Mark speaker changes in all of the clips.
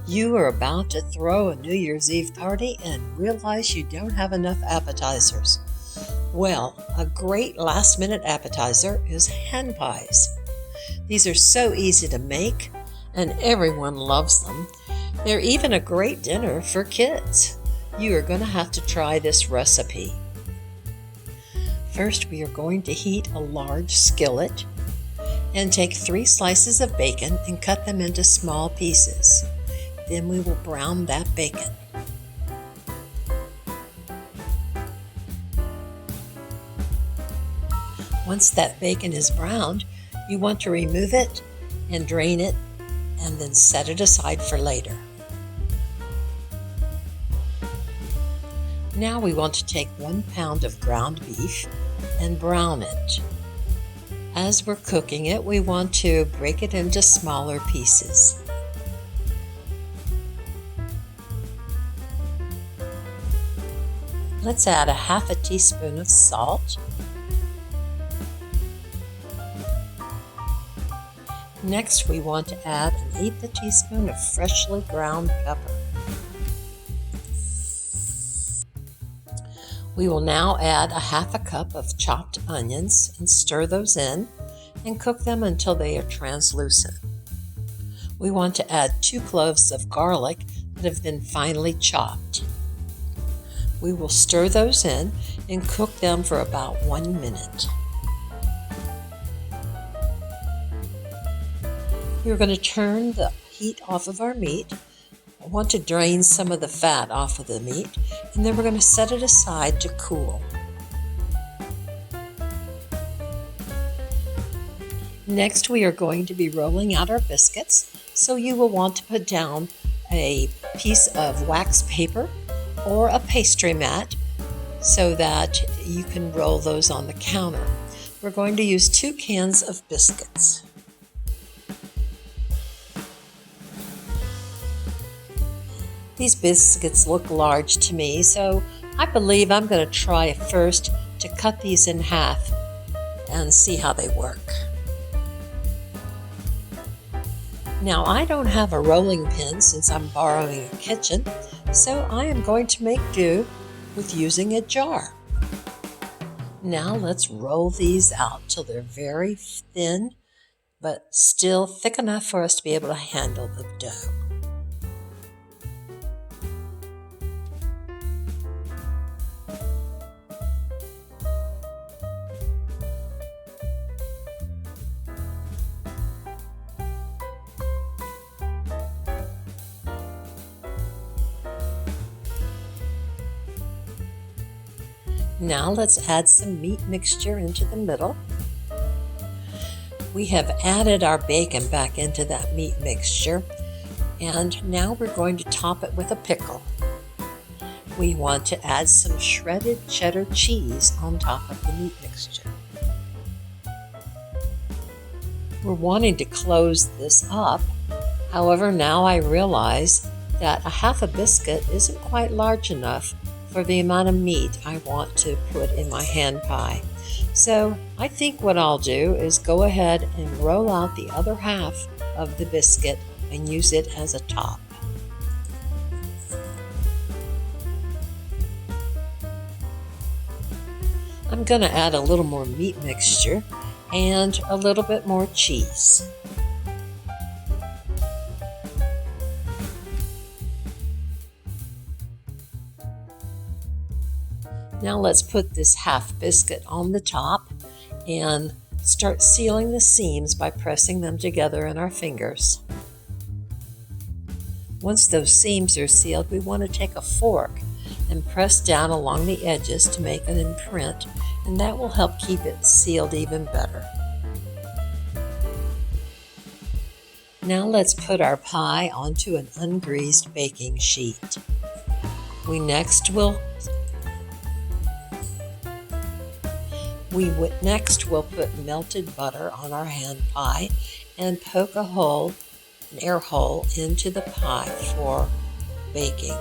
Speaker 1: You are about to throw a New Year's Eve party and realize you don't have enough appetizers. Well, a great last-minute appetizer is hand pies. These are so easy to make, and everyone loves them. They're even a great dinner for kids. You are going to have to try this recipe. First, we are going to heat a large skillet and take 3 slices of bacon and cut them into small pieces. Then we will brown that bacon. Once that bacon is browned, you want to remove it and drain it and then set it aside for later. Now we want to take 1 pound of ground beef and brown it. As we're cooking it, we want to break it into smaller pieces. Let's add a half a teaspoon of salt. Next, we want to add 1/8 teaspoon of freshly ground pepper. We will now add a half a cup of chopped onions and stir those in and cook them until they are translucent. We want to add 2 cloves of garlic that have been finely chopped. We will stir those in and cook them for about 1 minute. We're going to turn the heat off of our meat. I want to drain some of the fat off of the meat, and then we're going to set it aside to cool. Next, we are going to be rolling out our biscuits, so you will want to put down a piece of wax paper or a pastry mat so that you can roll those on the counter. We're going to use 2 cans of biscuits. These biscuits look large to me, so I believe I'm going to try first to cut these in half and see how they work. Now, I don't have a rolling pin since I'm borrowing a kitchen, so I am going to make do with using a jar. Now let's roll these out till they're very thin, but still thick enough for us to be able to handle the dough. Now let's add some meat mixture into the middle. We have added our bacon back into that meat mixture, and now we're going to top it with a pickle. We want to add some shredded cheddar cheese on top of the meat mixture. We're wanting to close this up. However, now I realize that a half a biscuit isn't quite large enough for the amount of meat I want to put in my hand pie. So I think what I'll do is go ahead and roll out the other half of the biscuit and use it as a top. I'm going to add a little more meat mixture and a little bit more cheese. Now let's put this half biscuit on the top and start sealing the seams by pressing them together in our fingers. Once those seams are sealed, we want to take a fork and press down along the edges to make an imprint, and that will help keep it sealed even better. Now let's put our pie onto an ungreased baking sheet. We next will put melted butter on our hand pie and poke an air hole into the pie for baking.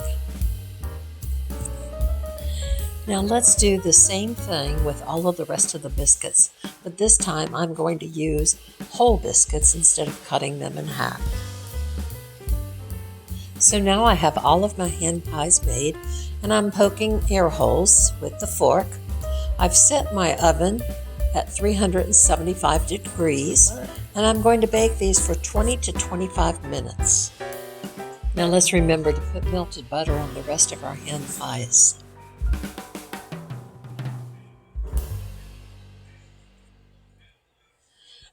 Speaker 1: Now let's do the same thing with all of the rest of the biscuits, but this time I'm going to use whole biscuits instead of cutting them in half. So now I have all of my hen pies made, and I'm poking air holes with the fork. I've set my oven at 375 degrees, and I'm going to bake these for 20 to 25 minutes. Now let's remember to put melted butter on the rest of our hen pies.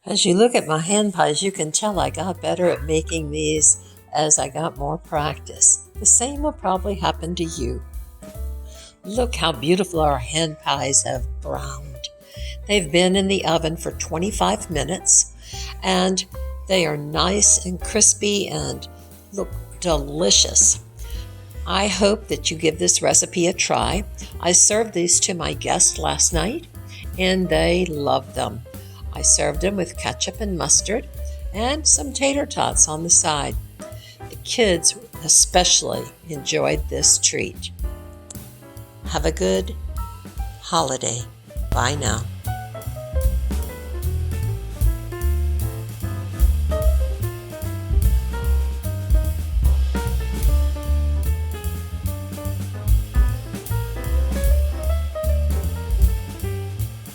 Speaker 1: As you look at my hen pies, you can tell I got better at making these as I got more practice. The same will probably happen to you. Look how beautiful our hen pies have browned. They've been in the oven for 25 minutes, and they are nice and crispy and look delicious. I hope that you give this recipe a try. I served these to my guests last night, and they loved them. I served them with ketchup and mustard and some tater tots on the side. The kids especially enjoyed this treat. Have a good holiday. Bye now.